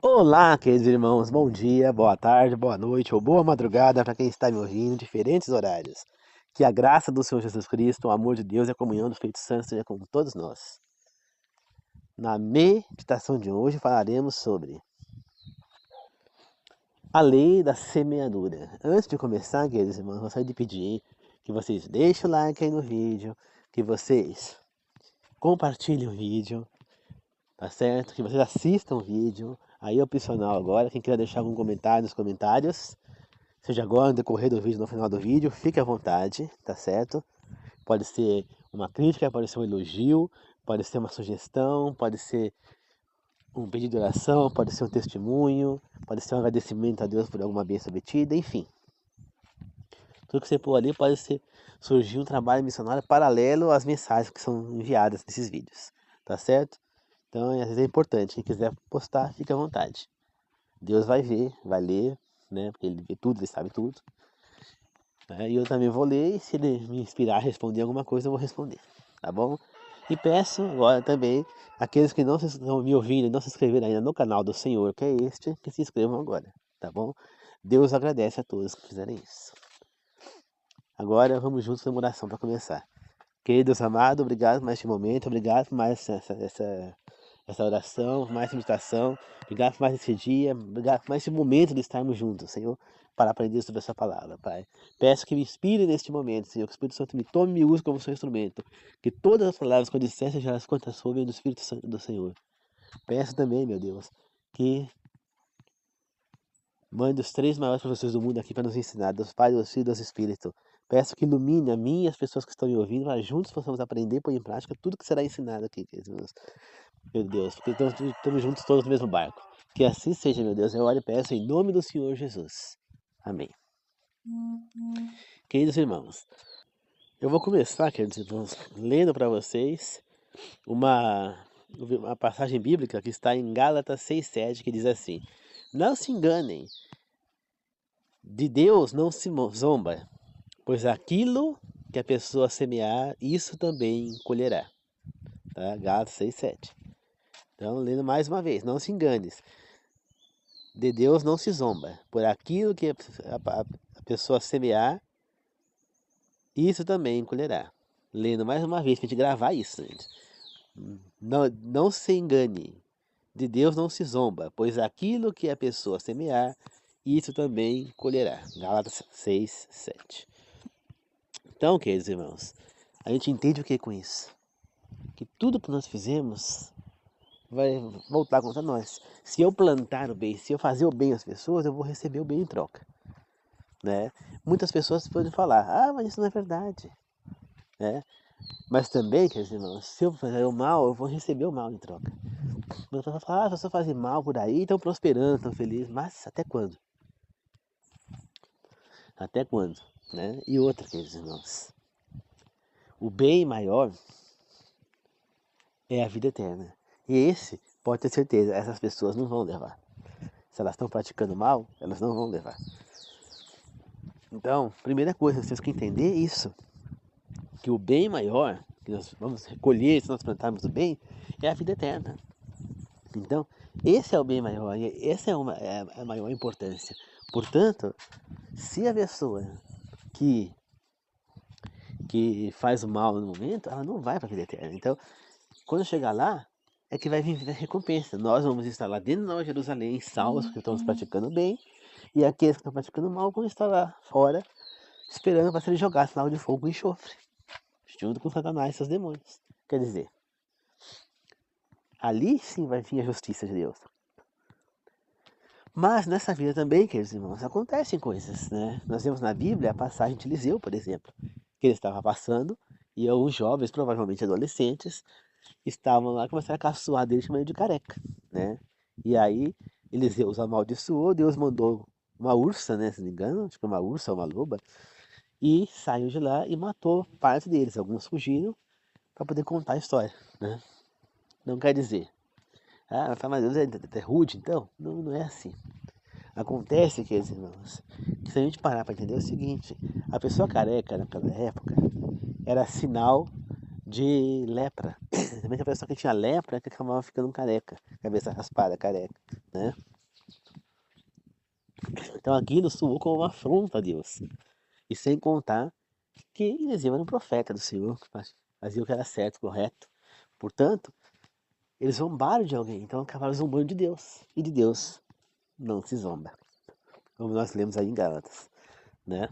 Olá, queridos irmãos, bom dia, boa tarde, boa noite ou boa madrugada para quem está me ouvindo em diferentes horários. Que a graça do Senhor Jesus Cristo, o amor de Deus e a comunhão do Espírito Santo seja com todos nós. Na meditação de hoje falaremos sobre a lei da semeadura. Antes de começar, queridos irmãos, gostaria de pedir que vocês deixem o like aí no vídeo, que vocês compartilhem o vídeo, tá certo? Que vocês assistam o vídeo. Aí é opcional agora, quem quiser deixar algum comentário nos comentários, seja agora, no decorrer do vídeo, no final do vídeo, fique à vontade, tá certo? Pode ser uma crítica, pode ser um elogio, pode ser uma sugestão, pode ser um pedido de oração, pode ser um testemunho, pode ser um agradecimento a Deus por alguma bênção obtida, enfim. Tudo que você pôr ali pode ser surgir um trabalho missionário paralelo às mensagens que são enviadas nesses vídeos, tá certo? Então, às vezes é importante, quem quiser postar, fique à vontade. Deus vai ver, vai ler, né? Porque ele vê tudo, ele sabe tudo. Né? E eu também vou ler e se ele me inspirar a responder alguma coisa, eu vou responder, tá bom? E peço agora também aqueles que não estão me ouvindo e não se inscreveram ainda no canal do Senhor, que é este, que se inscrevam agora, tá bom? Deus agradece a todos que fizerem isso. Agora vamos juntos na oração para começar. Querido Deus amado, obrigado por mais este momento, obrigado por mais essa oração, por mais essa meditação, obrigado por mais esse dia, obrigado por mais esse momento de estarmos juntos, Senhor, para aprender sobre essa palavra, Pai. Peço que me inspire neste momento, Senhor, que o Espírito Santo me tome e me use como seu instrumento, que todas as palavras que eu disser sejam as quantas forem do Espírito Santo do Senhor. Peço também, meu Deus, que mande os três maiores professores do mundo aqui para nos ensinar, Deus Pai, Deus Filho e Deus Espírito. Peço que ilumine a mim e as pessoas que estão me ouvindo, para juntos possamos aprender e pôr em prática tudo que será ensinado aqui, queridos. Meu Deus, porque estamos juntos todos no mesmo barco. Que assim seja, meu Deus. Eu oro e peço em nome do Senhor Jesus. Amém. Queridos irmãos, eu vou começar, queridos irmãos, lendo para vocês uma passagem bíblica que está em Gálatas 6,7, que diz assim: Não se enganem, de Deus não se zomba, pois aquilo que a pessoa semear, isso também colherá. Tá? Gálatas 6,7. Então, lendo mais uma vez, não se engane. De Deus não se zomba. Por aquilo que a pessoa semear, isso também colherá. Lendo mais uma vez, para a gente gravar isso, gente. Não se engane. De Deus não se zomba, pois aquilo que a pessoa semear, isso também colherá. Gálatas 6, 7. Então, queridos irmãos, a gente entende o que é com isso? Que tudo que nós fizemos vai voltar contra nós. Se eu plantar o bem, se eu fazer o bem às pessoas, eu vou receber o bem em troca. Né? Muitas pessoas podem falar, mas isso não é verdade, né? Mas também, quer dizer, irmãos, se eu fazer o mal, eu vou receber o mal em troca. Mas pessoas falam, as pessoas fazem mal por aí, estão prosperando, estão felizes, mas até quando? Até quando? Né? E outra, queridos irmãos, o bem maior é a vida eterna. E esse, pode ter certeza, essas pessoas não vão levar. Se elas estão praticando mal, elas não vão levar. Então, primeira coisa, vocês têm que entender isso. Que o bem maior, que nós vamos recolher se nós plantarmos o bem, é a vida eterna. Então, esse é o bem maior, e essa é a maior importância. Portanto, se a pessoa que, que faz o mal no momento, ela não vai para a vida eterna. Então, quando chegar lá, é que vai vir a recompensa. Nós vamos estar lá dentro da Nova Jerusalém, salvos, porque estamos praticando bem, e aqueles que estão praticando mal vão estar lá fora, esperando para serem jogados na água de fogo e enxofre, junto com Satanás e seus demônios. Quer dizer, ali sim vai vir a justiça de Deus. Mas nessa vida também, queridos irmãos, acontecem coisas, né? Nós vemos na Bíblia a passagem de Eliseu, por exemplo, que ele estava passando e alguns jovens, provavelmente adolescentes, estavam lá e começaram a caçoar dele chamando de careca, né? E aí Eliseu os amaldiçoou, Deus mandou uma ursa, né? Se não me engano, acho que uma ursa ou uma loba, e saiu de lá e matou parte deles. Alguns fugiram para poder contar a história, né? Não quer dizer, mas Deus é rude, então? Não, não é assim. Acontece, queridos irmãos, que se a gente parar para entender é o seguinte, a pessoa careca naquela época era sinal de lepra. Também a pessoa que tinha lepra que acabava ficando careca, cabeça raspada, careca. né? Então aquilo soou como uma afronta a Deus. E sem contar que Eliseu era um profeta do Senhor, que fazia o que era certo, correto. Portanto, eles zombaram de alguém, então acabaram zombando de Deus. E de Deus não se zomba, como nós lemos aí em Gálatas, né?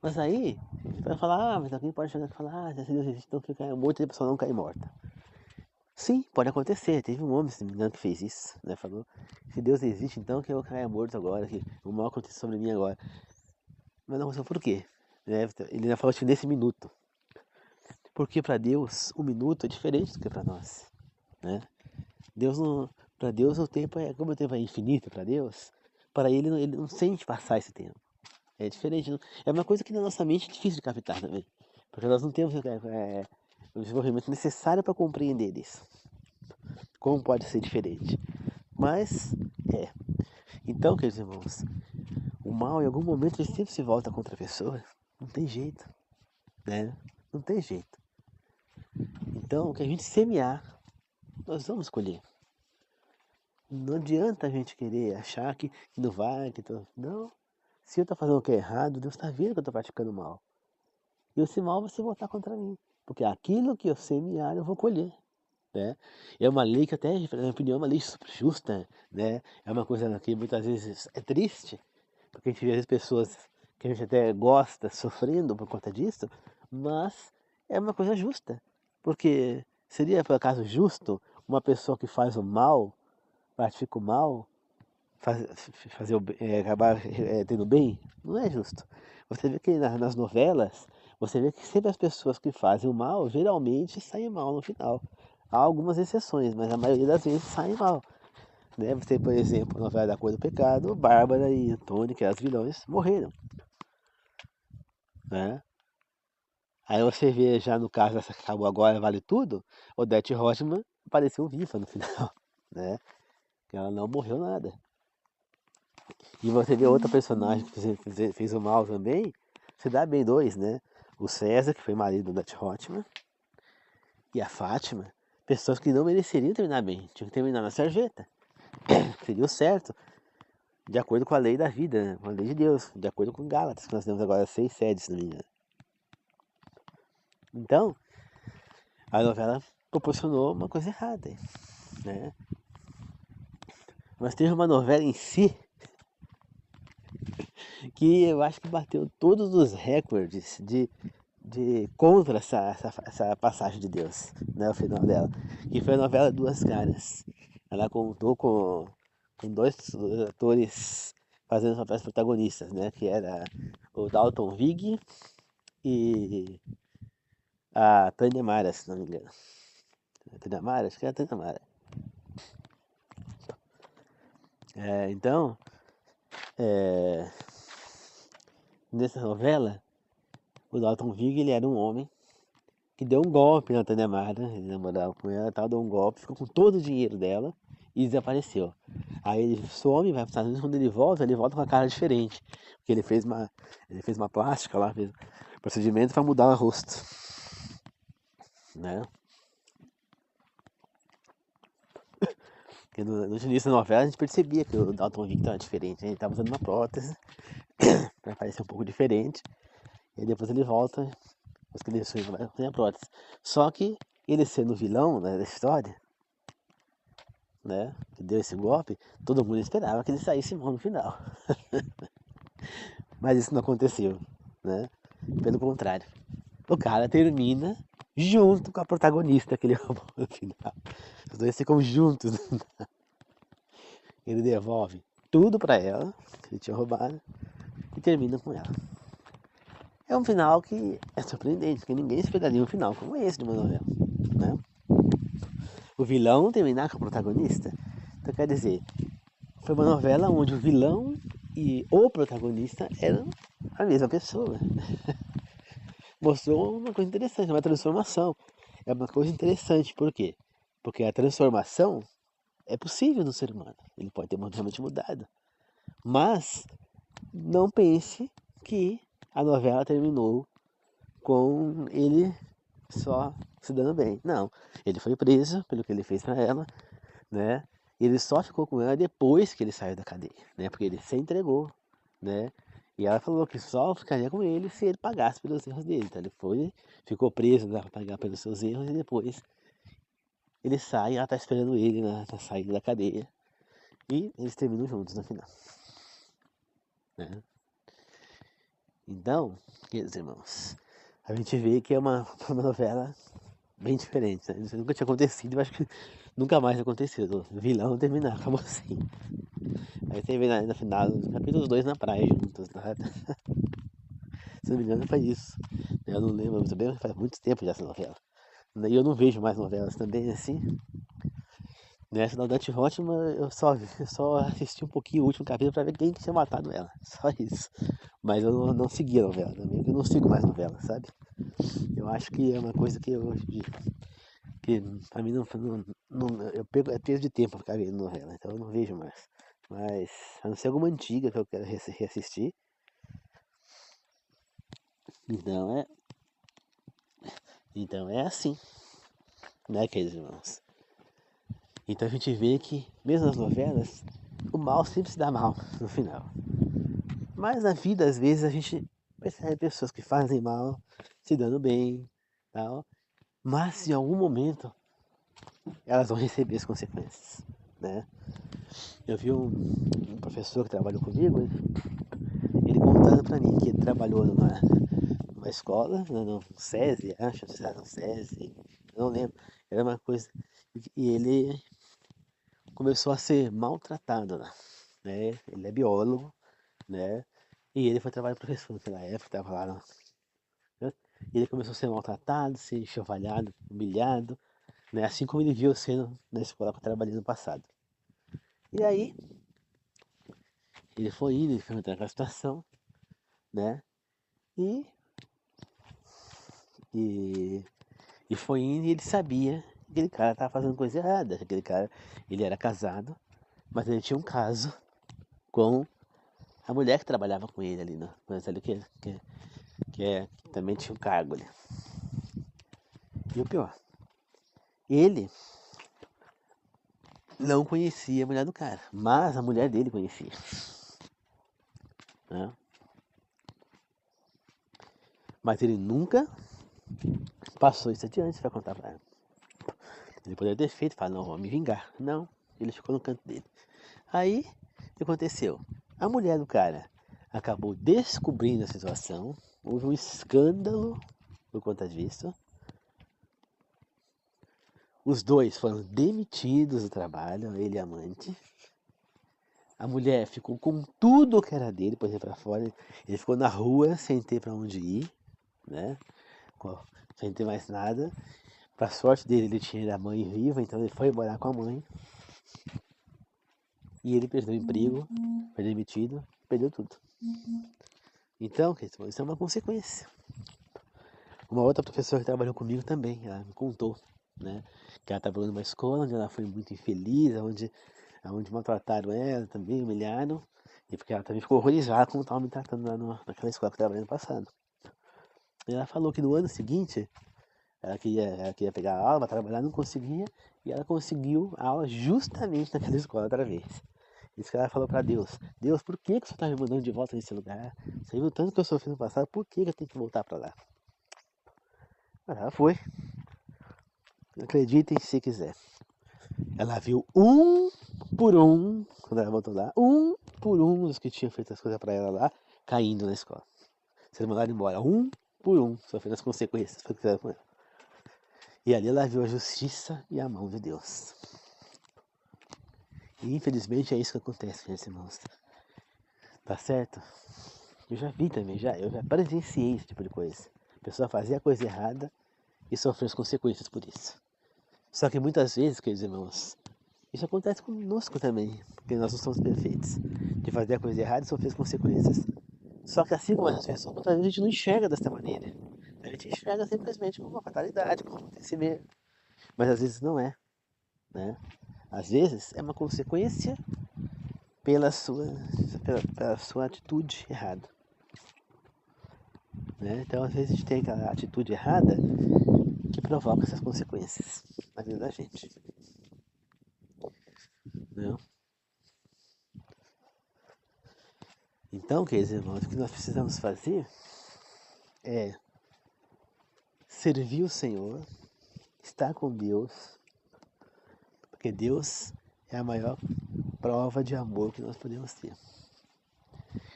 Mas aí, a gente vai falar, mas alguém pode chegar e falar, se Deus existe, então fica morto e a pessoa não cai morta. Sim, pode acontecer. Teve um homem, se não me engano, que fez isso, né? Falou, se Deus existe, então que eu caia morto agora, que o mal aconteceu sobre mim agora. Mas não aconteceu por quê? Né? Ele ainda falou assim, nesse minuto. Porque para Deus, um minuto é diferente do que para nós, né? Deus não, para Deus o tempo é, como o tempo é infinito para Deus, para ele não sente passar esse tempo. É diferente, não? É uma coisa que na nossa mente é difícil de captar também, porque nós não temos o desenvolvimento necessário para compreender isso. Como pode ser diferente? Mas é. Então, queridos irmãos, o mal em algum momento ele sempre se volta contra a pessoa. Não tem jeito, né? Não tem jeito. Então, o que a gente semear, nós vamos colher. Não adianta a gente querer achar que não vai, não. Se eu estou fazendo o que é errado, Deus está vendo que eu estou praticando mal. E esse mal vai se voltar contra mim. Porque aquilo que eu semear, eu vou colher. Né? É uma lei que até, na minha opinião, é uma lei super justa. Né? É uma coisa que muitas vezes é triste, porque a gente vê as pessoas que a gente até gosta sofrendo por conta disso, mas é uma coisa justa. Porque seria, por acaso, justo uma pessoa que faz o mal, pratica o mal, fazer acabar tendo bem? Não é justo. Você vê que nas novelas, você vê que sempre as pessoas que fazem o mal, geralmente saem mal no final. Há algumas exceções, mas a maioria das vezes saem mal. Né? Você, por exemplo, a novela da Cor do Pecado, Bárbara e Antônio, que eram os vilões, morreram. Né? Aí você vê já no caso dessa que acabou agora, Vale Tudo, Odete Roitman apareceu viva no final. Né? Que ela não morreu nada. E você vê outra personagem que fez o mal também, se dá bem dois, né? O César, que foi marido da Roitman, e a Fátima, pessoas que não mereceriam terminar bem, tinham que terminar na sarjeta. Seria o certo, de acordo com a lei da vida, né? Com a lei de Deus, de acordo com Gálatas, que nós temos agora 6 sedes, se não me engano. Então, a novela proporcionou uma coisa errada, né? Mas teve uma novela em si que eu acho que bateu todos os recordes de contra essa passagem de Deus, né, o final dela, que foi a novela Duas Caras. Ela contou com dois atores fazendo os papéis protagonistas, né, que era o Dalton Vig e a Tânia Mara, se não me engano. A Tânia Mara? Acho que era a Tânia Mara. Então, nessa novela, o Dalton Vig ele era um homem que deu um golpe na Tânia Mara, ele namorava com ela, tal, deu um golpe, ficou com todo o dinheiro dela e desapareceu. Aí ele some, vai para os Estados Unidos, quando ele volta com a cara diferente, porque ele fez uma plástica lá, fez um procedimento para mudar o rosto, né? Porque no início da novela a gente percebia que o Dalton Victor estava diferente, né? Ele estava usando uma prótese para parecer um pouco diferente, e depois ele volta, depois que ele sem a prótese. Só que ele sendo vilão, né, da história, né, que deu esse golpe, todo mundo esperava que ele saísse mal no final. Mas isso não aconteceu, né? Pelo contrário. O cara termina junto com a protagonista que ele roubou no final. Os dois ficam juntos. Ele devolve tudo pra ela, que ele tinha roubado, e termina com ela. É um final que é surpreendente, porque ninguém esperaria um final como esse de uma novela, né? O vilão terminar com a protagonista. Então quer dizer, foi uma novela onde o vilão e o protagonista eram a mesma pessoa. Mostrou uma coisa interessante, uma transformação. É uma coisa interessante, por quê? Porque a transformação é possível no ser humano. Ele pode ter realmente mudado. Mas não pense que a novela terminou com ele só se dando bem. Não, ele foi preso pelo que ele fez para ela, né? Ele só ficou com ela depois que ele saiu da cadeia, né? Porque ele se entregou, né? E ela falou que só ficaria com ele se ele pagasse pelos erros dele. Então ele foi, ficou preso para pagar pelos seus erros e depois ele sai e ela tá esperando ele na saída da cadeia. E eles terminam juntos no final, né? Então, queridos irmãos, a gente vê que é uma novela bem diferente, né? Isso nunca tinha acontecido, eu acho que nunca mais aconteceu. O vilão terminar, acabou assim. Aí você vê no final, no capítulo 2 na praia juntos, tá? Se não me engano foi isso. Eu não lembro muito bem, faz muito tempo já essa novela. E eu não vejo mais novelas também assim. Nessa da Dante Hotman eu só assisti um pouquinho o último capítulo pra ver quem que tinha matado ela. Só isso. Mas eu não segui a novela também, eu não sigo mais novela, sabe? Eu acho que é uma coisa que que pra mim eu é perda de tempo ficar vendo novela, então eu não vejo mais. Mas a não ser alguma antiga que eu quero reassistir. Então é assim, né, queridos irmãos? Então a gente vê que, mesmo nas novelas, o mal sempre se dá mal no final. Mas na vida, às vezes, a gente percebe pessoas que fazem mal, se dando bem, tal. Mas em algum momento elas vão receber as consequências, né? Eu vi um professor que trabalhou comigo, ele contando pra mim que ele trabalhou numa escola, no SESI, acho, se era no SESI, eu não lembro, era uma coisa, e ele começou a ser maltratado lá, né? Ele é biólogo, né? E ele foi trabalhar professor naquela época, estava lá, né? E ele começou a ser maltratado, ser enxovalhado, humilhado, né? Assim como ele viu sendo na escola que eu trabalhei no passado. E aí, ele foi indo, ele foi entrando naquela situação, né? E, e, e foi indo e ele sabia que aquele cara estava fazendo coisa errada. Aquele cara, ele era casado, mas ele tinha um caso com a mulher que trabalhava com ele ali, né? Mas ali que também tinha um cargo ali. E o pior, ele não conhecia a mulher do cara, mas a mulher dele conhecia, né? Mas ele nunca passou isso adiante para contar pra ela. Ele poderia ter feito, falar, não, vou me vingar. Não, ele ficou no canto dele. Aí, o que aconteceu? A mulher do cara acabou descobrindo a situação, houve um escândalo por conta disso. Os dois foram demitidos do trabalho, ele e a amante. A mulher ficou com tudo que era dele, pôs ele pra fora. Ele ficou na rua sem ter pra onde ir, né? Sem ter mais nada. Pra sorte dele, ele tinha a mãe viva, então ele foi morar com a mãe. E ele perdeu o emprego, foi demitido, perdeu tudo. Então, isso é uma consequência. Uma outra professora que trabalhou comigo também, ela me contou, né? Que ela trabalhou numa escola onde ela foi muito infeliz, onde maltrataram ela também, humilharam. E porque ela também ficou horrorizada como estavam me tratando lá naquela escola que eu trabalhei no passado. E ela falou que no ano seguinte, ela queria pegar a aula, trabalhar, não conseguia. E ela conseguiu a aula justamente naquela escola outra vez. Isso que ela falou pra Deus. Deus, por que você tá me mandando de volta nesse lugar? Você viu tanto que eu sofri no passado, por que eu tenho que voltar pra lá? Mas ela foi. Acreditem se quiser. Ela viu um por um, quando ela voltou lá, um por um dos que tinham feito as coisas pra ela lá, caindo na escola. Sendo mandado embora, um por um, sofrendo as consequências do que fizeram com ela. E ali ela viu a justiça e a mão de Deus. E infelizmente é isso que acontece, meus irmãos. Tá certo? Eu já vi também, eu já presenciei esse tipo de coisa. A pessoa fazia a coisa errada e sofreu as consequências por isso. Só que muitas vezes, queridos irmãos, isso acontece conosco também, porque nós não somos perfeitos. De fazer a coisa errada e sofrer as consequências. Só que assim como as pessoas, muitas vezes a gente não enxerga dessa maneira. A gente enxerga simplesmente como uma fatalidade, como um acontecimento. Mas às vezes não é, né? Às vezes é uma consequência pela pela sua atitude errada. Né? Então às vezes a gente tem aquela atitude errada que provoca essas consequências na vida da gente. né? Então, queridos irmãos, o que nós precisamos fazer é servir o Senhor, estar com Deus, porque Deus é a maior prova de amor que nós podemos ter.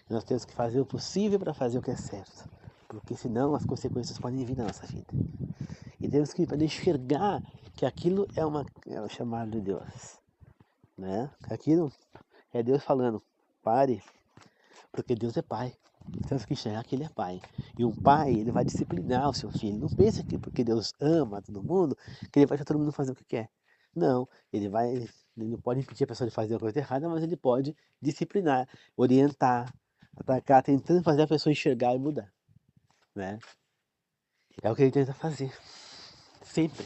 Nós temos que fazer o possível para fazer o que é certo, porque senão as consequências podem vir na nossa vida. E temos que poder enxergar que aquilo é o chamado de Deus, né? Aquilo é Deus falando, pare, porque Deus é Pai. Temos que enxergar que Ele é Pai. E um pai, ele vai disciplinar o seu filho. Não pensa que porque Deus ama todo mundo, que Ele vai deixar todo mundo fazer o que quer. Não, Ele não pode impedir a pessoa de fazer a coisa errada, mas Ele pode disciplinar, orientar, atacar, tentando fazer a pessoa enxergar e mudar, né? É o que Ele tenta fazer, sempre,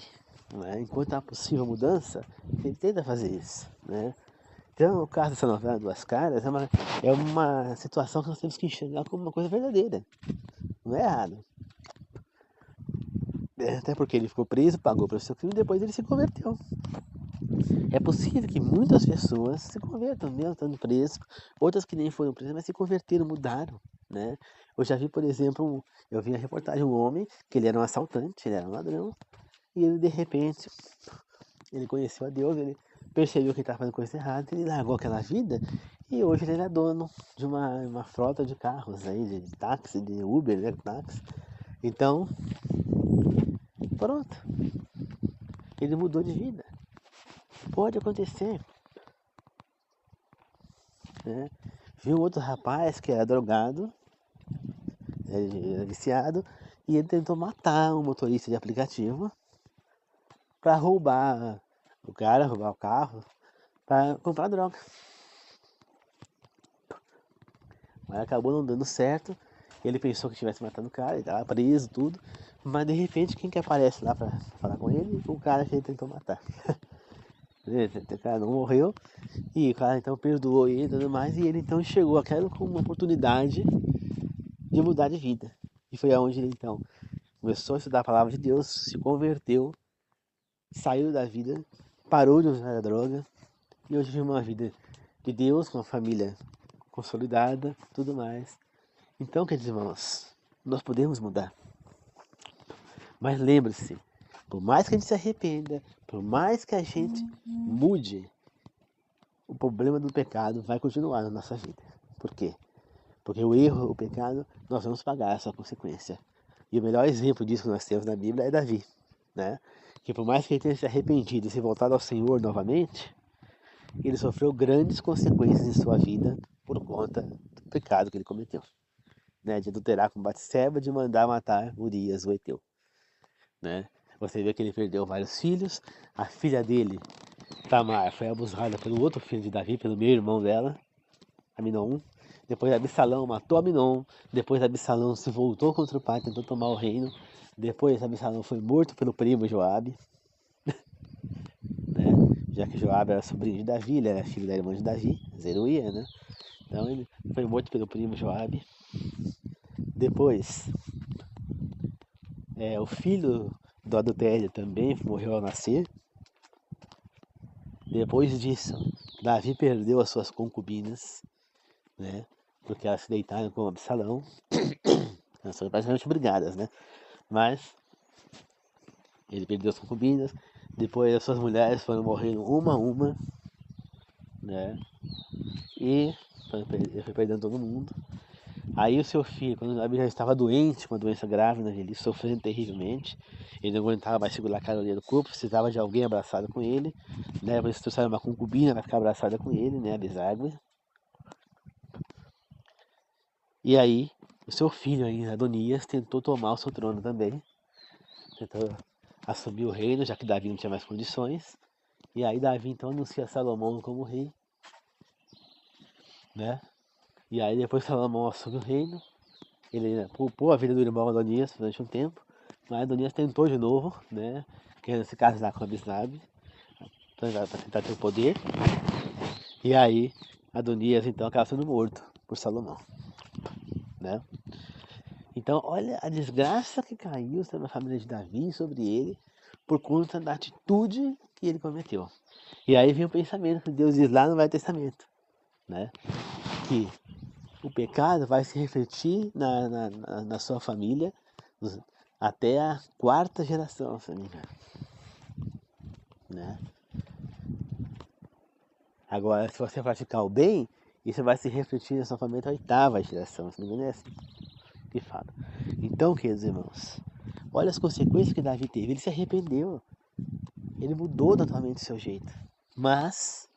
né? Enquanto há possível mudança, Ele tenta fazer isso, né? Então, o caso dessa novela Duas Caras é uma situação que nós temos que enxergar como uma coisa verdadeira. Não é errado. Até porque ele ficou preso, pagou pelo seu crime e depois ele se converteu. É possível que muitas pessoas se convertam mesmo estando presos, outras que nem foram presas, mas se converteram, mudaram, né? Eu já vi, por exemplo, eu vi a reportagem de um homem que ele era um assaltante, ele era um ladrão, e ele de repente, ele conheceu a Deus, ele percebeu que estava fazendo coisa errada, ele largou aquela vida e hoje ele é dono de uma frota de carros aí, de táxi, de Uber, né, táxi. Então, pronto, ele mudou de vida. Pode acontecer, né? Viu outro rapaz que era drogado, era viciado, e ele tentou matar um motorista de aplicativo para roubar o cara, roubar o carro, para comprar droga. Mas acabou não dando certo. Ele pensou que tivesse matado o cara, ele estava preso, tudo. Mas de repente, quem que aparece lá para falar com ele? O cara que ele tentou matar. O cara não morreu. E o cara então perdoou ele e tudo mais. E ele então chegou aquela como uma oportunidade de mudar de vida. E foi aonde ele então começou a estudar a palavra de Deus, se converteu, saiu da vida, parou de usar a droga. E hoje vive uma vida de Deus, com uma família consolidada, tudo mais. Então, queridos irmãos, nós podemos mudar. Mas lembre-se, por mais que a gente se arrependa, por mais que a gente mude, o problema do pecado vai continuar na nossa vida. Por quê? Porque o erro, o pecado, nós vamos pagar a sua consequência. E o melhor exemplo disso que nós temos na Bíblia é Davi, né? Que por mais que ele tenha se arrependido e se voltado ao Senhor novamente, ele sofreu grandes consequências em sua vida por conta do pecado que ele cometeu, né? De adulterar com Batseba, de mandar matar Urias, o Heteu, né? Você vê que ele perdeu vários filhos, a filha dele, Tamar, foi abusada pelo outro filho de Davi, pelo meio irmão dela, Aminon. Depois Absalão matou Aminon, depois Absalão se voltou contra o pai, tentou tomar o reino. Depois Absalão foi morto pelo primo Joabe, né? Já que Joabe era sobrinho de Davi, ele era filho da irmã de Davi, Zeruia, né? Então ele foi morto pelo primo Joabe. Depois, o filho do adultério também morreu ao nascer. Depois disso, Davi perdeu as suas concubinas, né? Porque elas se deitaram com Absalão. Elas foram praticamente brigadas, né? Mas ele perdeu as concubinas. Depois as suas mulheres foram morrendo uma a uma, né? E ele foi perdendo todo mundo. Aí o seu filho, quando Davi já estava doente, com uma doença grave, né, ele sofrendo terrivelmente, ele não aguentava mais segurar a caloria do corpo, precisava de alguém abraçado com ele, né? Por isso trouxeram uma concubina para ficar abraçada com ele, né? A Bisagra. E aí o seu filho ainda, Adonias, tentou tomar o seu trono também, tentou assumir o reino, já que Davi não tinha mais condições. E aí Davi então anuncia Salomão como rei, né? E aí depois Salomão assume o reino, ele poupou a vida do irmão Adonias durante um tempo, mas Adonias tentou de novo, né? Querendo se casar com Abisnabe, para tentar ter o poder. E aí Adonias então acaba sendo morto por Salomão, né? Então olha a desgraça que caiu sobre a família de Davi, sobre ele, por conta da atitude que ele cometeu. E aí vem o pensamento que Deus diz lá no Velho Testamento, né? Que o pecado vai se refletir na sua família até a 4ª geração, se não me engano, né? Agora, se você praticar o bem, isso vai se refletir na sua família até a 8ª geração, se não me engano, é assim que fala. Então, queridos irmãos, olha as consequências que Davi teve. Ele se arrependeu, ele mudou totalmente o seu jeito, mas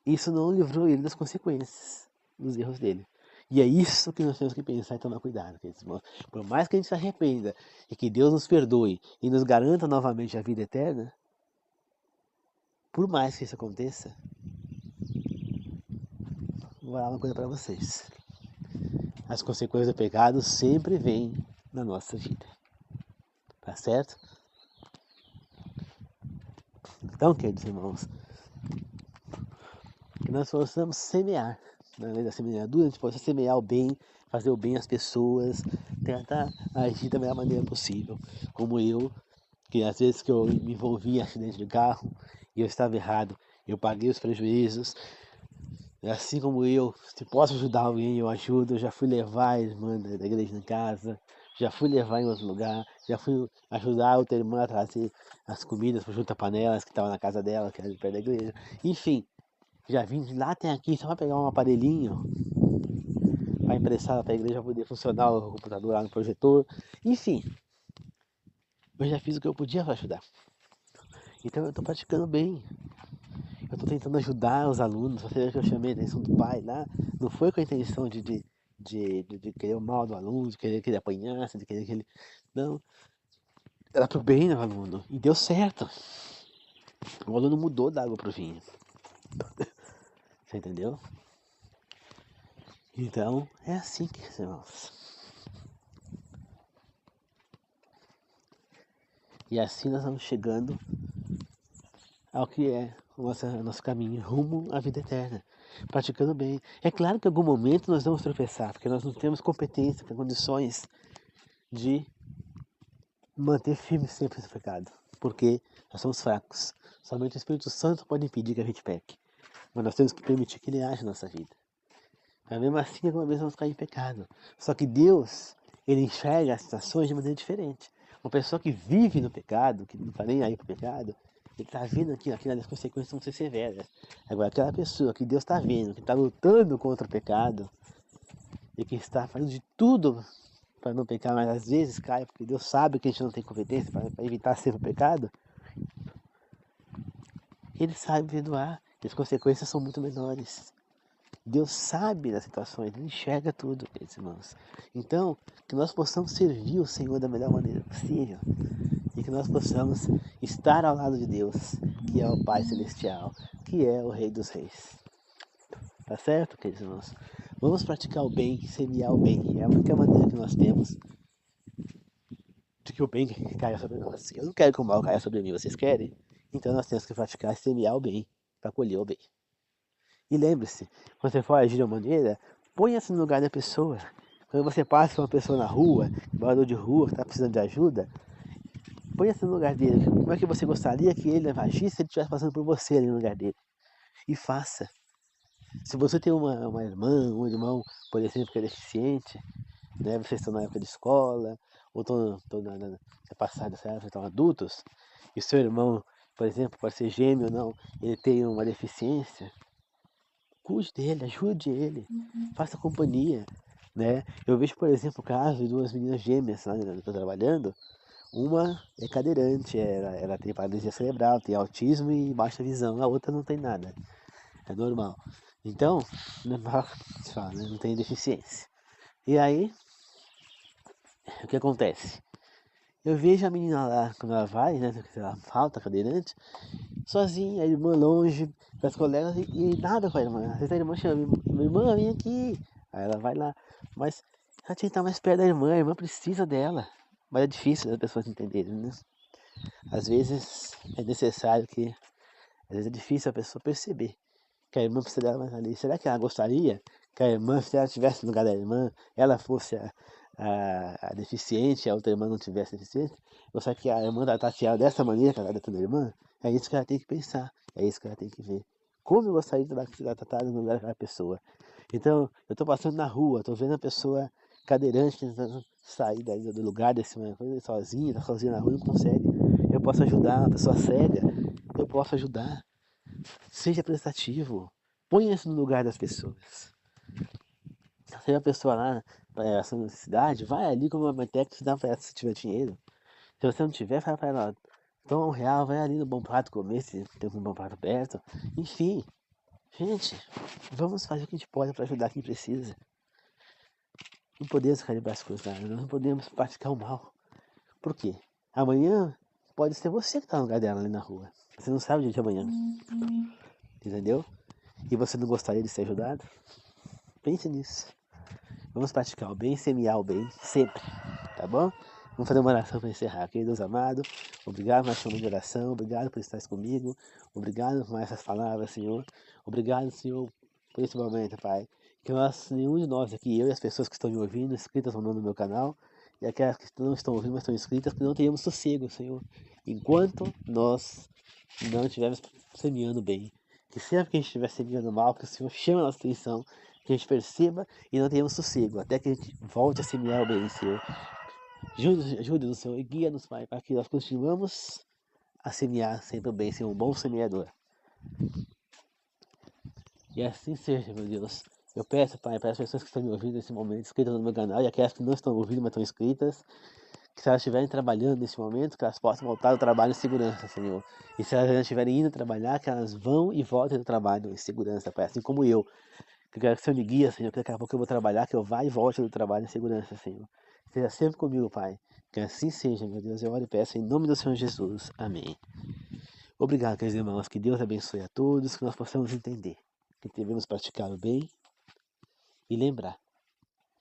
isso não livrou ele das consequências dos erros dele. E é isso que nós temos que pensar e tomar cuidado, queridos irmãos. Por mais que a gente se arrependa e que Deus nos perdoe e nos garanta novamente a vida eterna, por mais que isso aconteça, vou falar uma coisa para vocês. As consequências do pecado sempre vêm na nossa vida. Tá certo? Então, queridos irmãos, que nós possamos semear. Na vez da semeadura, a gente possa semear o bem, fazer o bem às pessoas, tentar agir da melhor maneira possível. Como eu, que às vezes que eu me envolvi em acidente de carro e eu estava errado, eu paguei os prejuízos. Assim como eu, se posso ajudar alguém, eu ajudo. Eu já fui levar a irmã da igreja em casa, já fui levar em outro lugar, já fui ajudar a outra irmã a trazer as comidas para juntar panelas que estavam na casa dela, que era de perto da igreja. Enfim, já vim de lá até aqui só para pegar um aparelhinho para emprestar para a igreja poder funcionar o computador lá no projetor. Enfim, eu já fiz o que eu podia para ajudar. Então eu estou praticando bem. Eu estou tentando ajudar os alunos. Você vê que eu chamei a atenção do pai lá, não foi com a intenção de querer o mal do aluno, de querer que ele apanhasse, de querer que ele... Não, era pro bem do aluno. E deu certo. O aluno mudou da água pro vinho. Você entendeu? Então, é assim que irmãos. E assim nós vamos chegando ao que é o nosso caminho rumo à vida eterna, praticando bem. É claro que em algum momento nós vamos tropeçar, porque nós não temos competência, condições de manter firme sempre esse pecado, porque nós somos fracos. Somente o Espírito Santo pode impedir que a gente peque, mas nós temos que permitir que ele age na nossa vida. Mas mesmo assim, alguma vez vamos cair em pecado. Só que Deus, ele enxerga as situações de maneira diferente. Uma pessoa que vive no pecado, que não está nem aí para o pecado, ele está vendo aqui as consequências vão ser severas. Agora, aquela pessoa que Deus está vendo, que está lutando contra o pecado, e que está fazendo de tudo para não pecar, mas às vezes cai, porque Deus sabe que a gente não tem competência para evitar sempre o pecado, ele sabe perdoar, e as consequências são muito menores. Deus sabe das situações, ele enxerga tudo, queridos irmãos. Então, que nós possamos servir o Senhor da melhor maneira possível, e que nós possamos estar ao lado de Deus, que é o Pai Celestial, que é o Rei dos Reis. Tá certo, queridos irmãos? Vamos praticar o bem, semear o bem. É a única maneira que nós temos de que o bem caia sobre nós. Eu não quero que o mal caia sobre mim, vocês querem? Então nós temos que praticar e semear o bem, para colher o bem. E lembre-se, quando você for agir de uma maneira, ponha-se no lugar da pessoa. Quando você passa uma pessoa na rua, morador de rua, que está precisando de ajuda, ponha-se no lugar dele. Como é que você gostaria que ele agisse se ele estivesse passando por você ali no lugar dele? E faça. Se você tem uma irmã, um irmão, por exemplo, que é deficiente, né, vocês estão na época de escola, ou estão na passada dessa época, estão adultos, e o seu irmão, por exemplo, pode ser gêmeo ou não, ele tem uma deficiência, cuide dele, ajude ele, faça companhia, né? Eu vejo, por exemplo, o caso de duas meninas gêmeas lá onde eu estou trabalhando. Uma é cadeirante, ela tem paralisia cerebral, tem autismo e baixa visão, a outra não tem nada, é normal. Então, não tem deficiência. E aí, o que acontece? Eu vejo a menina lá, quando ela vai, né, ela falta cadeirante, sozinha, a irmã longe, das colegas, e nada com a irmã. Às vezes a irmã chama, minha irmã, vem aqui. Aí ela vai lá, mas ela tinha que estar mais perto da irmã, a irmã precisa dela. Mas é difícil as pessoas entenderem, né? Às vezes é necessário que, às vezes é difícil a pessoa perceber que a irmã precisa dela mais ali. Será que ela gostaria que a irmã, se ela estivesse no lugar da irmã, ela fosse a deficiente, a outra irmã não tivesse deficiente, ou só que a irmã tratasse ela dessa maneira que ela trata a irmã, é isso que ela tem que pensar, é isso que ela tem que ver. Como eu gostaria de ser tratada no lugar daquela pessoa. Então, eu estou passando na rua, estou vendo a pessoa cadeirante tentando sair do lugar desse coisa sozinha, tá sozinha na rua, não consegue. Eu posso ajudar uma pessoa cega, eu posso ajudar. Seja prestativo, ponha-se no lugar das pessoas. Se a pessoa lá essa necessidade, vai ali como uma marmitex e dá pra ela se tiver dinheiro. Se você não tiver, fala pra ela, toma R$1, vai ali no Bom Prato comer, se tem um Bom Prato perto. Enfim, gente, vamos fazer o que a gente pode para ajudar quem precisa. Não podemos ficar de braço cruzado, não podemos praticar o mal. Por quê? Amanhã pode ser você que está no lugar dela ali na rua. Você não sabe o dia de amanhã. Entendeu? E você não gostaria de ser ajudado? Pense nisso. Vamos praticar o bem, semear o bem, sempre. Tá bom? Vamos fazer uma oração para encerrar. Querido Deus amado, obrigado por essa de oração, obrigado por estar comigo, obrigado por essas palavras, Senhor. Obrigado, Senhor, por esse momento, Pai. Que nós, nenhum de nós aqui, eu e as pessoas que estão me ouvindo, inscritas ou não no meu canal, e aquelas que não estão ouvindo, mas estão inscritas, que não tenhamos sossego, Senhor, enquanto nós não estivermos semeando bem. Que sempre que a gente estiver semeando mal, que o Senhor chame a nossa atenção, que a gente perceba e não tenhamos sossego, até que a gente volte a semear o bem, Senhor. Ajude-nos, Senhor, e guia-nos, Pai, para que nós continuemos a semear sempre o bem, ser um bom semeador. E assim seja, meu Deus. Eu peço, Pai, para as pessoas que estão me ouvindo nesse momento, inscritas no meu canal, e aquelas que não estão ouvindo, mas estão inscritas, que se elas estiverem trabalhando nesse momento, que elas possam voltar ao trabalho em segurança, Senhor. E se elas já estiverem indo trabalhar, que elas vão e voltem do trabalho em segurança, Pai, assim como eu. Que eu quero que o Senhor me guia, Senhor, que daqui a pouco eu vou trabalhar, que eu vá e volte do trabalho em segurança, Senhor. Seja sempre comigo, Pai. Que assim seja, meu Deus, eu oro e peço em nome do Senhor Jesus. Amém. Obrigado, queridos irmãos, que Deus abençoe a todos, que nós possamos entender que devemos praticar o bem e lembrar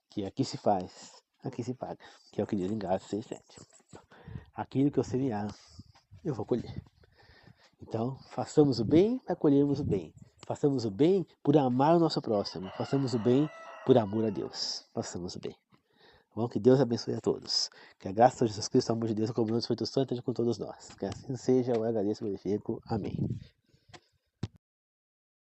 que aqui se faz, aqui se paga, que é o que diz em Gálatas 6:7. Aquilo que eu semear, eu vou colher. Então, façamos o bem para colhermos o bem. Façamos o bem por amar o nosso próximo. Façamos o bem por amor a Deus. Façamos o bem. Bom, que Deus abençoe a todos. Que a graça de Jesus Cristo, o amor de Deus, a comunhão do Espírito Santo esteja com todos nós. Que assim seja, eu agradeço e glorifico. Amém.